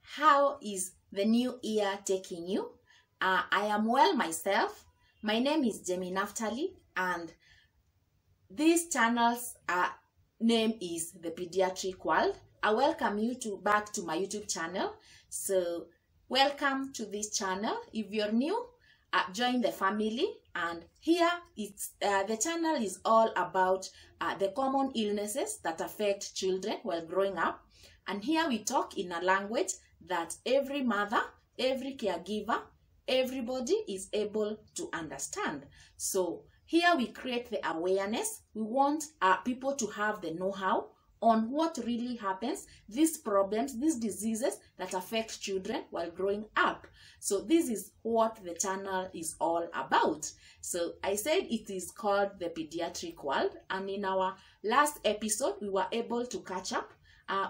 How is the new year taking you? I am well myself. My name is JEMIENAFTALY, and this channel's name is The Pediatric World. I welcome you back to my YouTube channel. So welcome to this channel. If you're new, join the family. And here the channel is all about the common illnesses that affect children while growing up. And here we talk in a language that every mother, every caregiver, everybody is able to understand. So here we create the awareness. We want people to have the know-how on what really happens, these problems, these diseases that affect children while growing up. So this is what the channel is all about. So I said it is called The Pediatric World, and in our last episode we were able to catch up.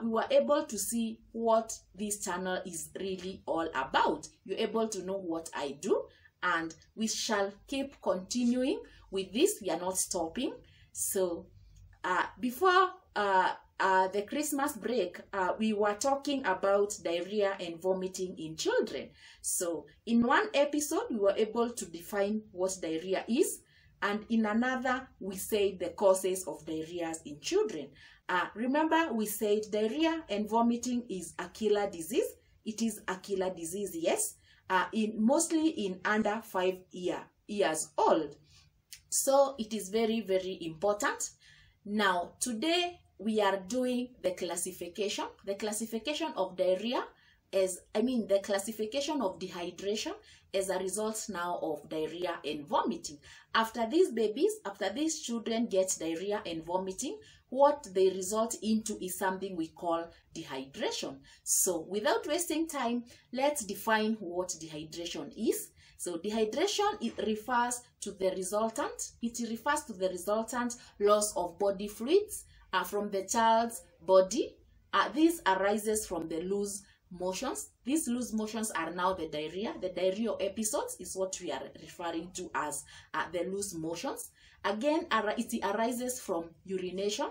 We were able to see what this channel is really all about. You're able to know what I do, and we shall keep continuing with this. We are not stopping. So before the Christmas break, we were talking about diarrhea and vomiting in children. So in one episode, we were able to define what diarrhea is, and in another, we said the causes of diarrhea in children. Remember, we said diarrhea and vomiting is a killer disease. It is a killer disease, yes, mostly in under 5 years old. So it is very, very important. Now, today we are doing the classification of diarrhea the classification of dehydration as a result now of diarrhea and vomiting. After these children get diarrhea and vomiting, what they result into is something we call dehydration. So without wasting time, let's define what dehydration is. So dehydration, it refers to the resultant loss of body fluids from the child's body. This arises from the loose motions. These loose motions are now the diarrhea. The diarrhea episodes is what we are referring to as the loose motions. Again, it arises from urination,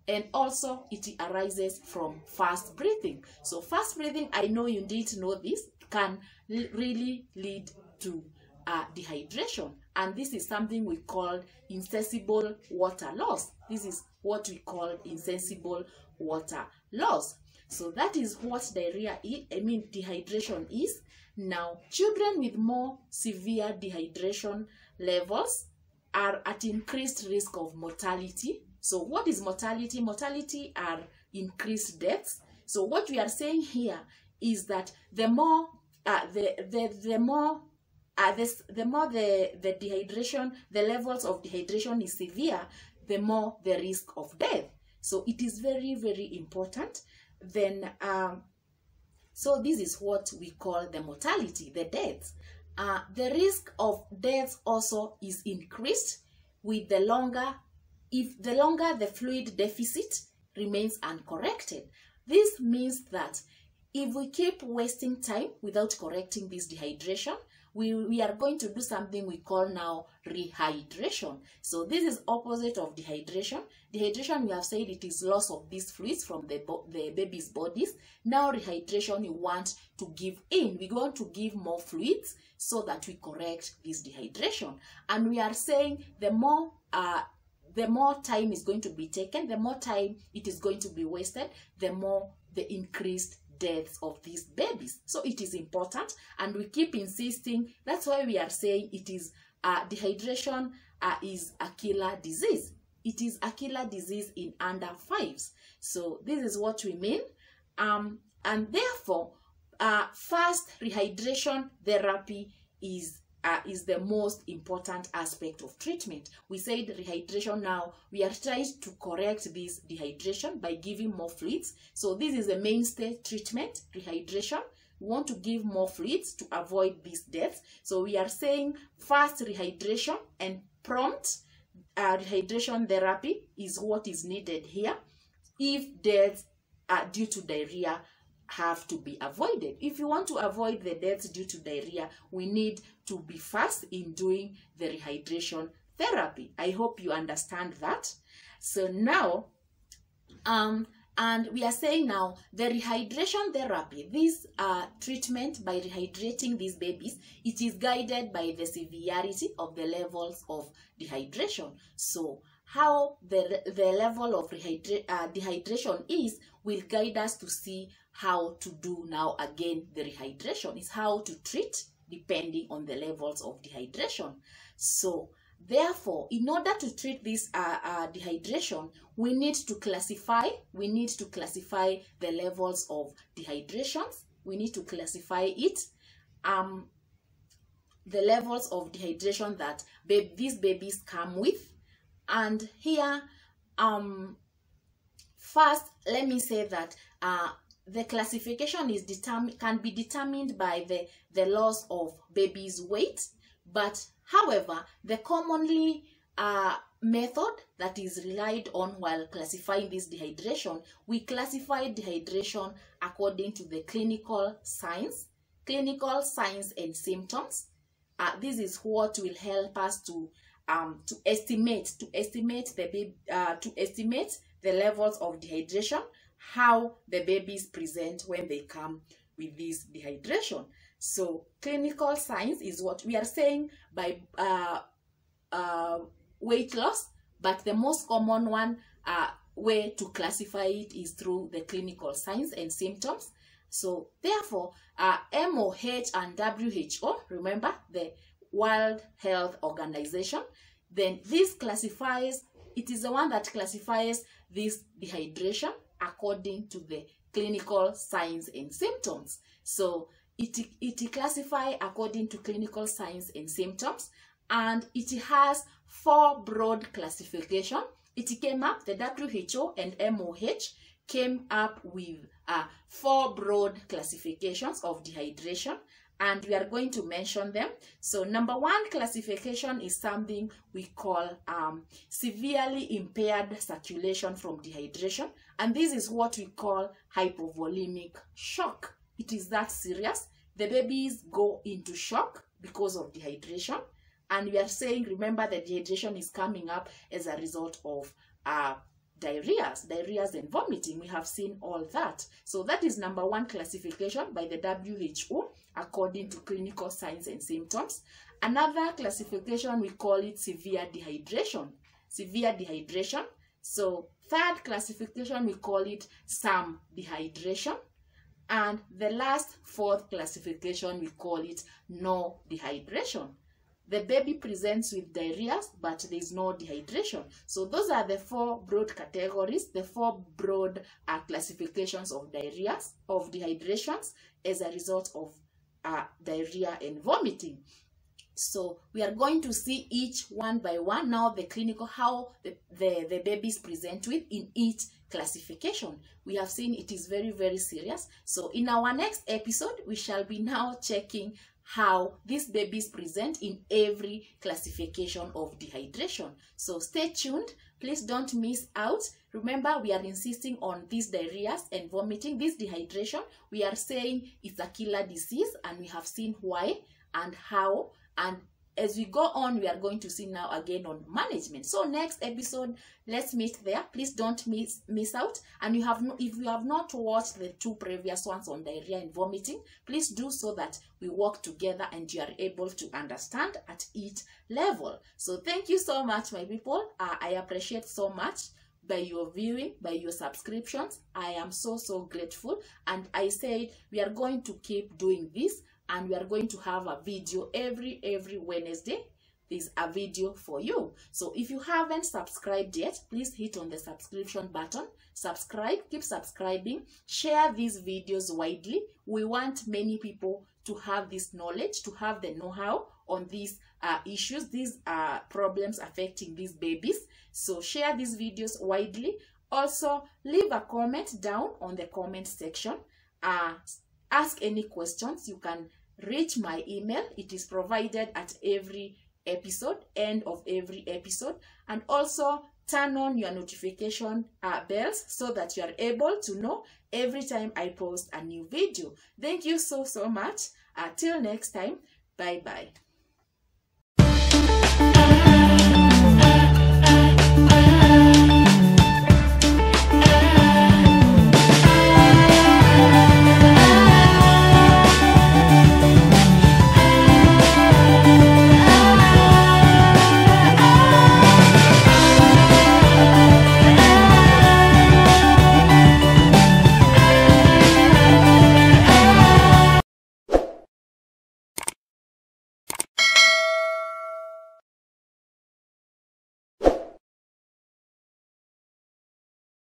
and also it arises from fast breathing. So fast breathing, I know you need to know this, can really lead to dehydration, and this is something we call insensible water loss. This is what we call insensible water loss. So that is what dehydration is. Now, children with more severe dehydration levels are at increased risk of mortality. So what is mortality? Mortality are increased deaths. So what we are saying here is that the more the dehydration, the levels of dehydration is severe, the more the risk of death. So it is very, very important. Then so this is what we call the mortality, the deaths. The risk of death also is increased with the longer the fluid deficit remains uncorrected. This means that if we keep wasting time without correcting this dehydration, we are going to do something we call now rehydration. So this is opposite of dehydration. Dehydration, we have said it is loss of these fluids from the baby's bodies. Now rehydration, we want to give in. We want to give more fluids so that we correct this dehydration. And we are saying the more time is going to be taken, the more time it is going to be wasted, the more the increased deaths of these babies. So it is important, and we keep insisting. That's why we are saying it is dehydration is a killer disease. It is a killer disease in under 5s. So this is what we mean, and therefore fast rehydration therapy is the most important aspect of treatment. We said rehydration. Now we are trying to correct this dehydration by giving more fluids. So this is the mainstay treatment, rehydration. We want to give more fluids to avoid these deaths. So we are saying fast rehydration and prompt rehydration therapy is what is needed here if deaths due to diarrhea have to be avoided. If you want to avoid the deaths due to diarrhea, we need to be fast in doing the rehydration therapy. I hope you understand that. So now And we are saying now the rehydration therapy, this treatment by rehydrating these babies, it is guided by the severity of the levels of dehydration. So how the level of dehydration is will guide us to see how to do now again the rehydration. Is how to treat depending on the levels of dehydration. So therefore, in order to treat this dehydration, we need to classify the levels of dehydrations. We need to classify it, the levels of dehydration that these babies come with. And here, first, let me say that the classification is can be determined by the loss of baby's weight. But however, the commonly method that is relied on while classifying this dehydration, we classify dehydration according to the clinical signs and symptoms. This is what will help us to estimate the levels of dehydration, how the babies present when they come with this dehydration. So clinical signs is what we are saying by weight loss, but the most common one way to classify it is through the clinical signs and symptoms. So therefore, MOH and WHO, remember the World Health Organization, then this classifies, it is the one that classifies this dehydration according to the clinical signs and symptoms. So it classifies according to clinical signs and symptoms, and it has 4 broad classification. It came up, the WHO and MOH came up with 4 broad classifications of dehydration, and we are going to mention them. So number 1 classification is something we call severely impaired circulation from dehydration, and this is what we call hypovolemic shock. It is that serious. The babies go into shock because of dehydration, and we are saying, remember, that dehydration is coming up as a result of diarrheas and vomiting. We have seen all that. So that is number 1 classification by the WHO according to clinical signs and symptoms. Another classification, we call it severe dehydration. So 3rd classification, we call it some dehydration. And the last 4th classification, we call it no dehydration. The baby presents with diarrheas, but there is no dehydration. So those are the 4 broad categories, the 4 broad classifications of dehydrations as a result of diarrhea and vomiting. So we are going to see each one by one now, the clinical, how the babies present with in each classification. We have seen it is very, very serious. So in our next episode, we shall be now checking how these babies present in every classification of dehydration. So stay tuned. Please don't miss out. Remember, we are insisting on these diarrheas and vomiting, this dehydration. We are saying it's a killer disease, and we have seen why and how. And as we go on, we are going to see now again on management. So next episode, let's meet there. Please don't miss out. And if you have not watched the 2 previous ones on diarrhea and vomiting, please do, so that we work together and you are able to understand at each level. So thank you so much, my people. I appreciate so much by your viewing, by your subscriptions. I am so grateful. And I said we are going to keep doing this, and we are going to have a video every Wednesday. There's a video for you. So if you haven't subscribed yet, please hit on the subscription button. Subscribe, keep subscribing, share these videos widely. We want many people to have this knowledge, to have the know-how on these issues, these problems affecting these babies. So share these videos widely. Also, leave a comment down on the comment section. Ask any questions. You can reach my email. It is provided at every episode, end of every episode. And also turn on your notification bells, so that you are able to know every time I post a new video. Thank you so much. Till next time. Bye bye.